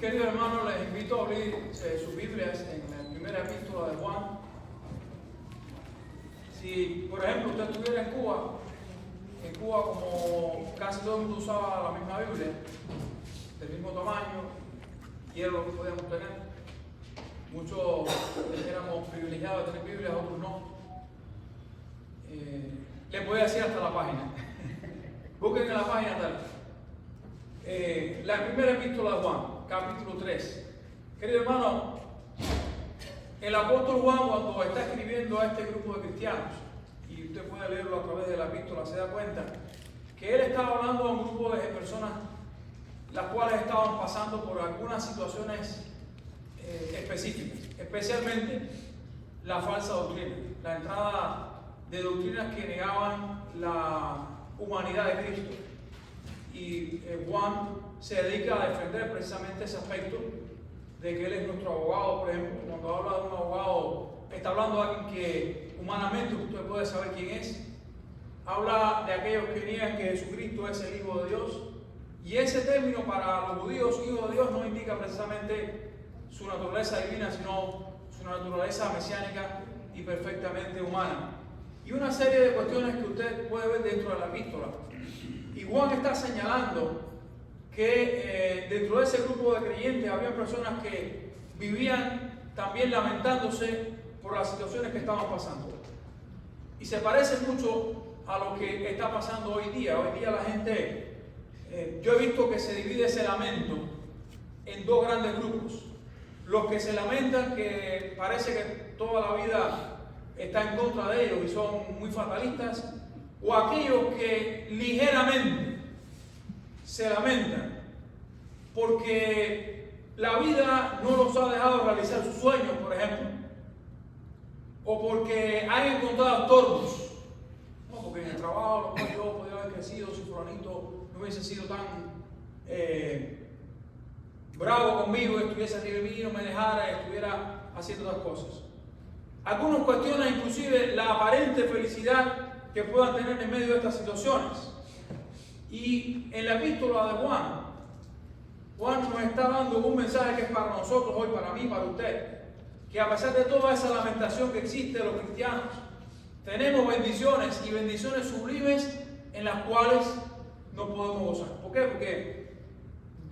Queridos hermanos, les invito a abrir sus Biblias en la primera epístola de Juan. Si, por ejemplo, usted estuviera en Cuba como casi todo el mundo usaba la misma Biblia, del mismo tamaño, y era lo que podíamos tener. Muchos éramos privilegiados de tener Biblia, otros no. Les voy a decir hasta la página. Busquen en la página tal. La primera epístola de Juan, capítulo 3. Querido hermano, el apóstol Juan, cuando está escribiendo a este grupo de cristianos, y usted puede leerlo a través de la epístola, se da cuenta que él estaba hablando a un grupo de personas las cuales estaban pasando por algunas situaciones específicas, especialmente la falsa doctrina, la entrada de doctrinas que negaban la humanidad de Cristo. Y Juan se dedica a defender precisamente ese aspecto de que él es nuestro abogado. Por ejemplo, cuando habla de un abogado, está hablando de alguien que humanamente usted puede saber quién es. Habla de aquellos que niegan que Jesucristo es el Hijo de Dios. Y ese término para los judíos, Hijo de Dios, no indica precisamente su naturaleza divina, sino su naturaleza mesiánica y perfectamente humana. Y una serie de cuestiones que usted puede ver dentro de la epístola. Y Juan está señalando que dentro de ese grupo de creyentes había personas que vivían también lamentándose por las situaciones que estaban pasando. Y se parece mucho a lo que está pasando hoy día. Hoy día la gente, yo he visto que se divide ese lamento en dos grandes grupos. Los que se lamentan, que parece que toda la vida está en contra de ellos y son muy fatalistas, o aquellos que ligeramente se lamentan porque la vida no los ha dejado realizar sus sueños, por ejemplo, o porque han encontrado estorbos, no, porque en el trabajo yo podría haber crecido si fulanito no hubiese sido tan bravo conmigo, estuviese arriba de mí, no me dejara, estuviera haciendo otras cosas. Algunos cuestionan inclusive la aparente felicidad que puedan tener en medio de estas situaciones. Y en la epístola de Juan nos está dando un mensaje que es para nosotros hoy, para mí, para usted, que a pesar de toda esa lamentación que existe de los cristianos, tenemos bendiciones y bendiciones sublimes en las cuales no podemos gozar. ¿Por qué? Porque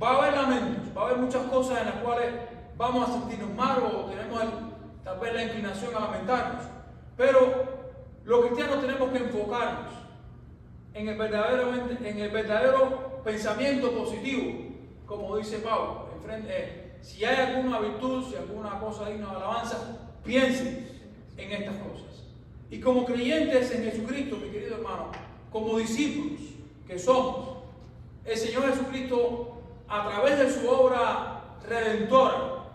va a haber lamentos, va a haber muchas cosas en las cuales vamos a sentirnos mal o tenemos tal vez la inclinación a lamentarnos, pero los cristianos tenemos que enfocarnos en el verdadero pensamiento positivo, como dice Pablo. Si hay alguna virtud, si alguna cosa digna de alabanza, piensen en estas cosas. Y como creyentes en Jesucristo, mi querido hermano, como discípulos que somos, el Señor Jesucristo, a través de su obra redentora,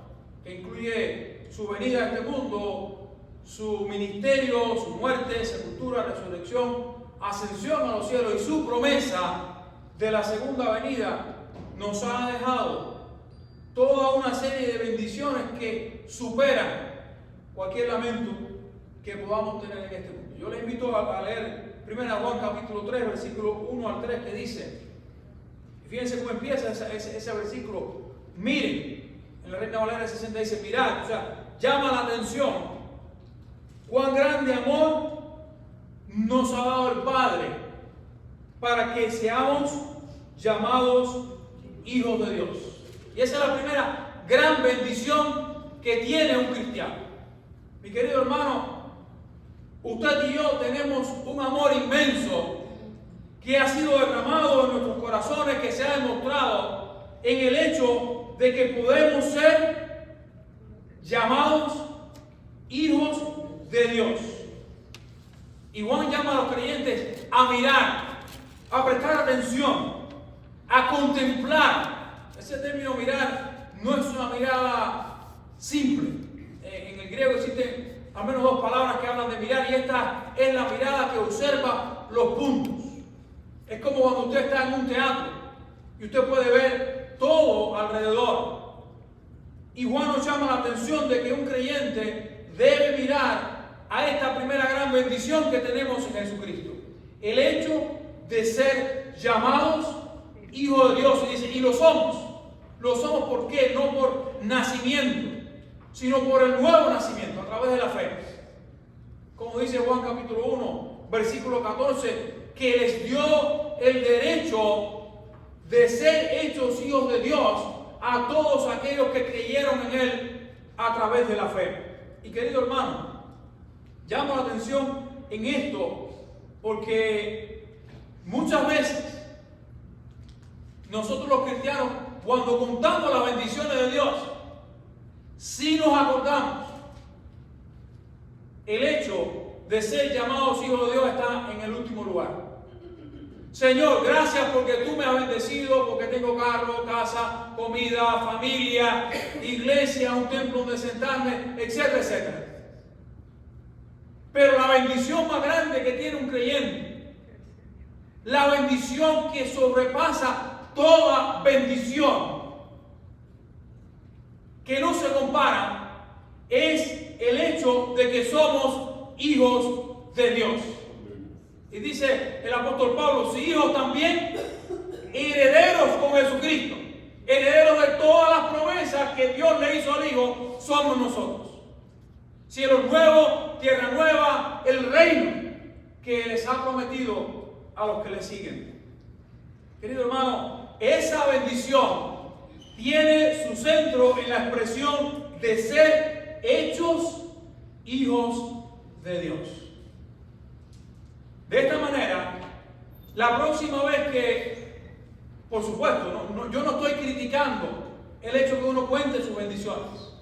que incluye su venida a este mundo, su ministerio, su muerte, sepultura, resurrección, ascensión a los cielos y su promesa de la segunda venida, nos ha dejado toda una serie de bendiciones que superan cualquier lamento que podamos tener en este mundo. Yo les invito a leer 1 Juan capítulo 3, versículo 1 al 3, que dice, fíjense cómo empieza ese versículo, miren, en la Reina Valera 60 dice, mirad, o sea, llama la atención cuán grande amor nos ha dado el Padre para que seamos llamados hijos de Dios. Y esa es la primera gran bendición que tiene un cristiano. Mi querido hermano, usted y yo tenemos un amor inmenso que ha sido derramado en nuestros corazones, que se ha demostrado en el hecho de que podemos ser llamados hijos de Dios. Y Juan llama a los creyentes a mirar, a prestar atención, a contemplar. Ese término mirar no es una mirada simple. En el griego existen al menos dos palabras que hablan de mirar, y esta es la mirada que observa los puntos. Es como cuando usted está en un teatro y usted puede ver todo alrededor. Y Juan nos llama la atención de que un creyente debe mirar a esta primera gran bendición que tenemos en Jesucristo. El hecho de ser llamados hijos de Dios. Y dice, y lo somos. Lo somos ¿por qué? No por nacimiento, sino por el nuevo nacimiento, a través de la fe. Como dice Juan capítulo 1, versículo 14, que les dio el derecho de ser hechos hijos de Dios a todos aquellos que creyeron en Él a través de la fe. Y querido hermano, llamo la atención en esto porque muchas veces nosotros los cristianos, cuando contamos las bendiciones de Dios, sí nos acordamos. El hecho de ser llamados hijos de Dios está en el último lugar. Señor, gracias porque tú me has bendecido, porque tengo carro, casa, comida, familia, iglesia, un templo donde sentarme, etcétera, etcétera. Pero la bendición más grande que tiene un creyente, la bendición que sobrepasa toda bendición, que no se compara, es el hecho de que somos hijos de Dios. Y dice el apóstol Pablo, si hijos también, herederos con Jesucristo, herederos de todas las promesas que Dios le hizo al Hijo, somos nosotros. Cielo nuevo, tierra nueva, el reino que les ha prometido a los que le siguen. Querido hermano, esa bendición tiene su centro en la expresión de ser hechos hijos de Dios. De esta manera, la próxima vez que, por supuesto, yo no estoy criticando el hecho que uno cuente sus bendiciones,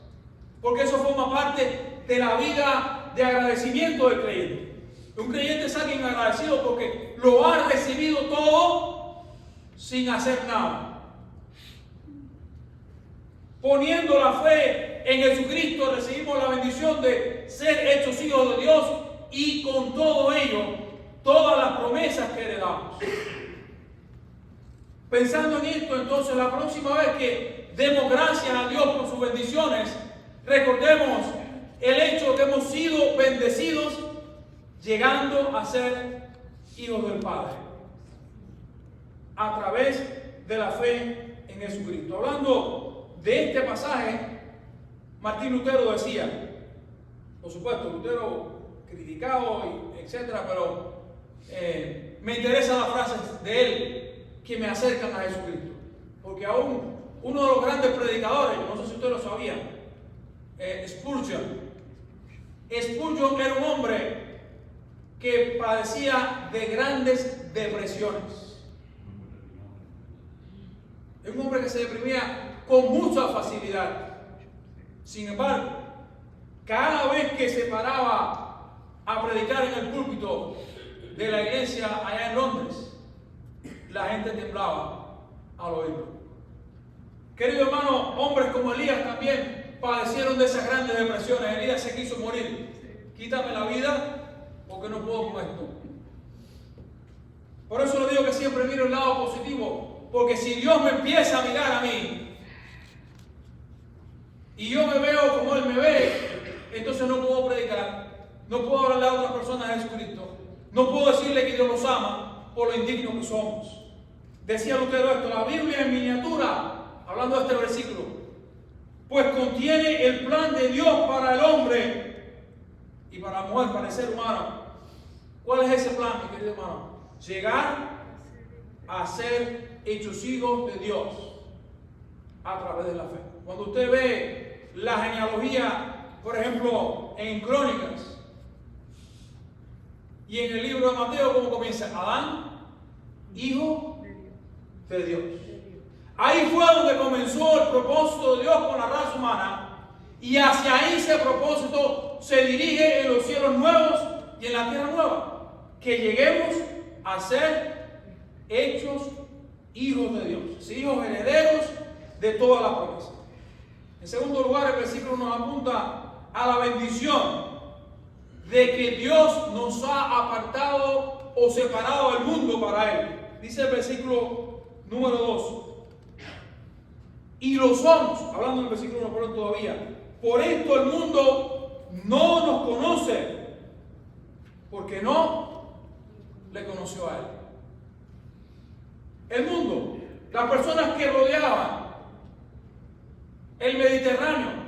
porque eso forma parte de la vida de agradecimiento del creyente. Un creyente es alguien agradecido porque lo ha recibido todo sin hacer nada. Poniendo la fe en Jesucristo recibimos la bendición de ser hechos hijos de Dios y con todo ello todas las promesas que heredamos. Pensando en esto, entonces, la próxima vez que demos gracias a Dios por sus bendiciones, recordemos el hecho de que hemos sido bendecidos llegando a ser hijos del Padre a través de la fe en Jesucristo. Hablando de este pasaje, Martín Lutero decía, por supuesto, Lutero criticado, etcétera, pero me interesan las frases de él que me acercan a Jesucristo, porque aún uno de los grandes predicadores, no sé si usted lo sabía, Spurgeon era un hombre que padecía de grandes depresiones. Es un hombre que se deprimía con mucha facilidad. Sin embargo, cada vez que se paraba a predicar en el púlpito de la iglesia allá en Londres, la gente temblaba al oírlo. Querido hermano, hombres como Elías también padecieron de esas grandes depresiones. Elías se quiso morir. Quítame la vida porque no puedo con esto. Por eso le digo que siempre miro el lado positivo, porque si Dios me empieza a mirar a mí y yo me veo como Él me ve, entonces no puedo predicar, no puedo hablarle a otras personas de Jesucristo, no puedo decirle que Dios los ama por lo indignos que somos. Decía Lutero esto, la Biblia en miniatura, hablando de este versículo, pues contiene el plan de Dios para el hombre y para la mujer, para el ser humano. ¿Cuál es ese plan, mi querido hermano? Llegar a ser hechos hijos de Dios a través de la fe. Cuando usted ve la genealogía, por ejemplo, en Crónicas y en el libro de Mateo, ¿cómo comienza? Adán, hijo de Dios. Ahí fue donde comenzó el propósito de Dios con la raza humana, y hacia ahí ese propósito se dirige en los cielos nuevos y en la tierra nueva, que lleguemos a ser hechos hijos de Dios, hijos herederos de toda la promesa. En segundo lugar, el versículo nos apunta a la bendición de que Dios nos ha apartado o separado del mundo para Él. Dice el versículo número 2. Y lo somos, hablando del versículo 1 todavía. Por esto el mundo no nos conoce, porque no le conoció a Él. El mundo, las personas que rodeaban el Mediterráneo,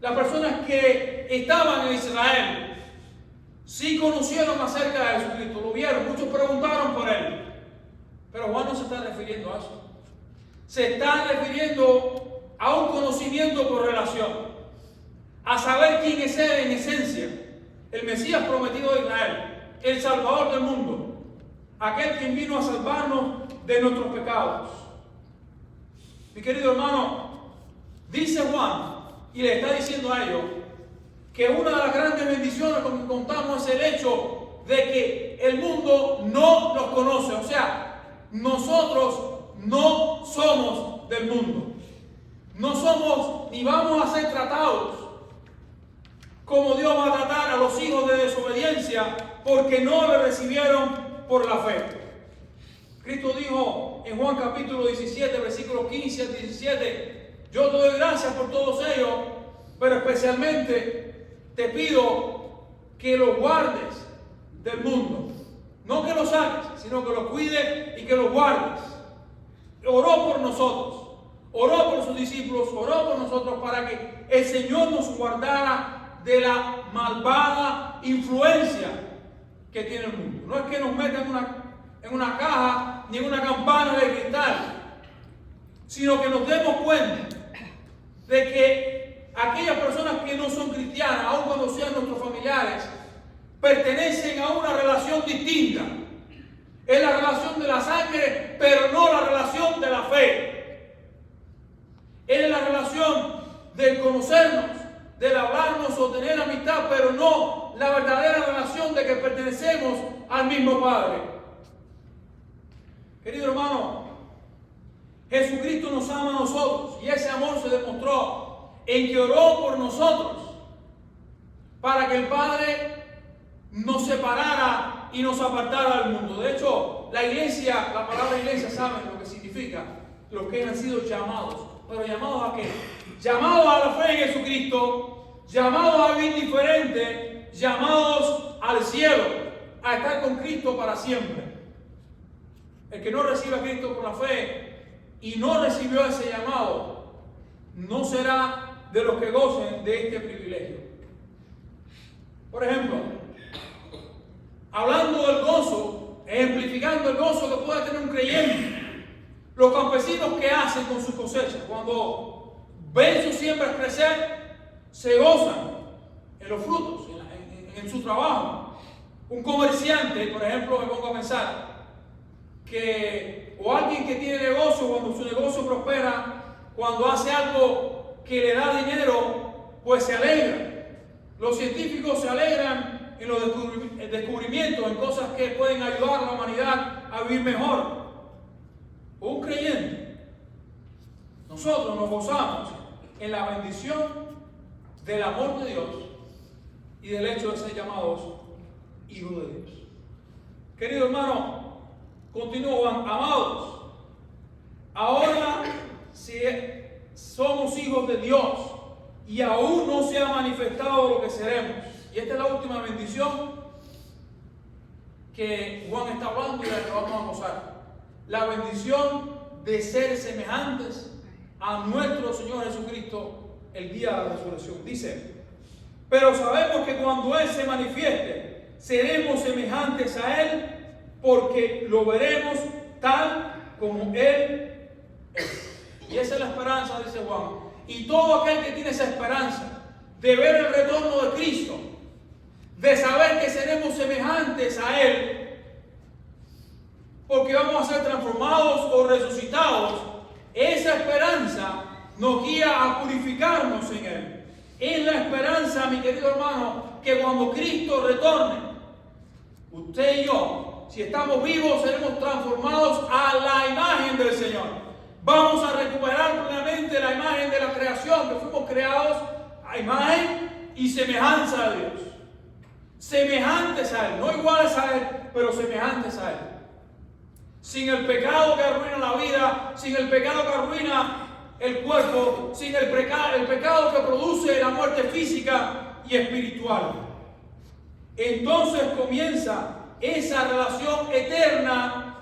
las personas que estaban en Israel, sí conocieron acerca de Jesucristo, lo vieron, muchos preguntaron por él. Pero Juan no se está refiriendo a eso. Se está refiriendo a un conocimiento por relación, a saber quién es él en esencia, el Mesías prometido de Israel, el Salvador del mundo, aquel quien vino a salvarnos de nuestros pecados. Mi querido hermano, dice Juan, y le está diciendo a ellos, que una de las grandes bendiciones con que contamos es el hecho de que el mundo no nos conoce. O sea, nosotros no somos del mundo. No somos ni vamos a ser tratados como Dios va a tratar a los hijos de desobediencia porque no le recibieron por la fe. Cristo dijo en Juan capítulo 17, versículos 15 al 17, yo te doy gracias por todos ellos, pero especialmente te pido que los guardes del mundo. No que los saques, sino que los cuides y que los guardes. Oró por nosotros, oró por sus discípulos, oró por nosotros para que el Señor nos guardara de la malvada influencia que tiene el mundo. No es que nos meta en una caja ni en una campana de cristal, sino que nos demos cuenta de que aquellas personas que no son cristianas, aun cuando sean nuestros familiares, pertenecen a una relación distinta. Es la relación de la sangre, pero no la relación de la fe. Es la relación del conocernos, del hablarnos o tener amistad, pero no la verdadera relación de que pertenecemos al mismo Padre. Querido hermano, Jesucristo nos ama a nosotros y ese amor se demostró en que oró por nosotros para que el Padre nos separara y nos apartara del mundo. De hecho, la iglesia, la palabra iglesia, saben lo que significa, los que han sido llamados. ¿Pero llamados a qué? Llamados a la fe en Jesucristo, llamados a vivir diferente, llamados al cielo, a estar con Cristo para siempre. El que no recibe a Cristo por la fe y no recibió ese llamado, no será de los que gocen de este privilegio. Por ejemplo, hablando del gozo, ejemplificando el gozo que puede tener un creyente, los campesinos que hacen con sus cosechas, cuando ven sus siembras crecer, se gozan en los frutos, en su trabajo. Un comerciante, por ejemplo, me pongo a pensar o alguien que tiene negocio, cuando su negocio prospera, cuando hace algo que le da dinero, pues se alegra. Los científicos se alegran en los descubrimientos, en cosas que pueden ayudar a la humanidad a vivir mejor. Un creyente, nosotros nos gozamos en la bendición del amor de Dios y del hecho de ser llamados hijos de Dios. Querido hermano, continúan, amados, ahora si somos hijos de Dios y aún no se ha manifestado lo que seremos. Y esta es la última bendición que Juan está hablando y la que vamos a gozar. La bendición de ser semejantes a nuestro Señor Jesucristo el día de la resurrección. Dice, pero sabemos que cuando Él se manifieste, seremos semejantes a Él, porque lo veremos tal como Él es. Y esa es la esperanza, dice Juan. Y todo aquel que tiene esa esperanza de ver el retorno de Cristo, de saber que seremos semejantes a Él, porque vamos a ser transformados o resucitados, esa esperanza nos guía a purificarnos en Él. Es la esperanza, mi querido hermano, que cuando Cristo retorne, usted y yo, si estamos vivos, seremos transformados a la imagen del Señor. Vamos a recuperar plenamente la imagen de la creación, que fuimos creados a imagen y semejanza a Dios. Semejantes a Él, no iguales a Él, pero semejantes a Él. Sin el pecado que arruina la vida, sin el pecado que arruina el cuerpo, sin el pecado que produce la muerte física y espiritual. Entonces comienza esa relación eterna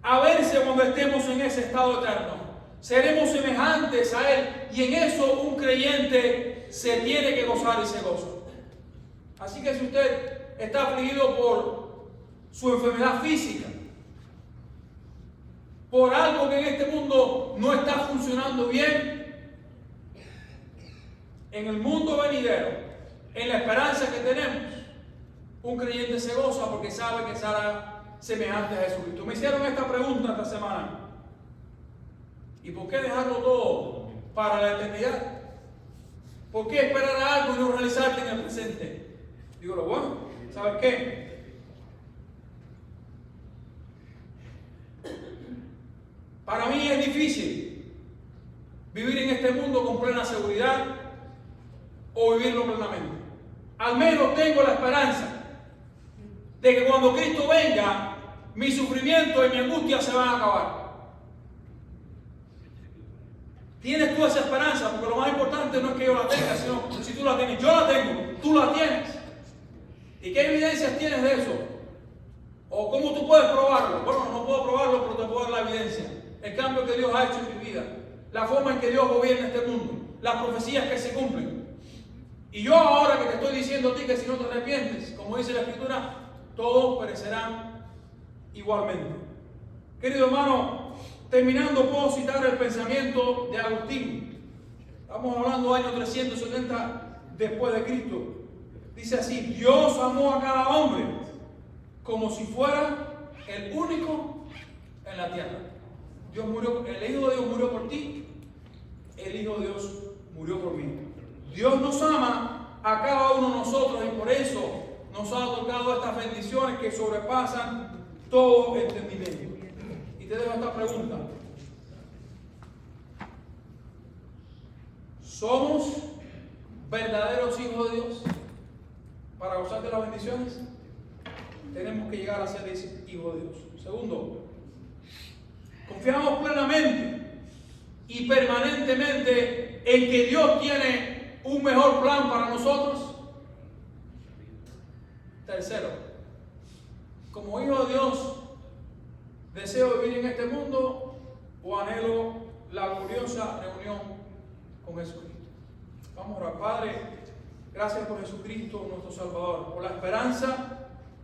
a verse cuando estemos en ese estado eterno. seremos semejantes a Él, y en eso un creyente se tiene que gozar y se goza. Así que si usted está afligido por su enfermedad física, por algo que en este mundo no está funcionando bien, en el mundo venidero, en la esperanza que tenemos, un creyente se goza porque sabe que será semejante a Jesucristo. Me hicieron esta pregunta esta semana: ¿y por qué dejarlo todo para la eternidad? ¿Por qué esperar a algo y no realizarte en el presente? Digo, lo bueno, ¿sabes qué? Para mí es difícil vivir en este mundo con plena seguridad o vivirlo plenamente. Al menos tengo la esperanza de que cuando Cristo venga, mi sufrimiento y mi angustia se van a acabar. ¿Tienes tú esa esperanza? Porque lo más importante no es que yo la tenga, sino si tú la tienes. Yo la tengo, tú la tienes. ¿Y qué evidencias tienes de eso? ¿O cómo tú puedes probarlo? Bueno, no puedo probarlo, pero te puedo dar la evidencia. El cambio que Dios ha hecho en mi vida, la forma en que Dios gobierna este mundo, las profecías que se cumplen. Y yo ahora que te estoy diciendo a ti que si no te arrepientes, como dice la Escritura, todos perecerán igualmente. Querido hermano, terminando puedo citar el pensamiento de Agustín. Estamos hablando del año 370 después de Cristo. Dice así: Dios amó a cada hombre como si fuera el único en la tierra. Dios murió, el Hijo de Dios murió por ti, el Hijo de Dios murió por mí. Dios nos ama a cada uno de nosotros y por eso nos ha otorgado estas bendiciones que sobrepasan todo entendimiento. Y te dejo esta pregunta: ¿somos verdaderos hijos de Dios para gozar de las bendiciones? Tenemos que llegar a ser hijos de Dios. Segundo, confiamos plenamente y permanentemente en que Dios tiene un mejor plan para nosotros. Tercero, como hijo de Dios, ¿deseo vivir en este mundo o anhelo la gloriosa reunión con Jesucristo? Vamos a orar. Padre, gracias por Jesucristo, nuestro Salvador, por la esperanza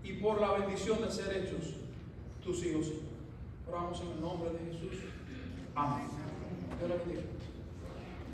y por la bendición de ser hechos tus hijos. Oramos en el nombre de Jesús. Amén. Dios le bendiga.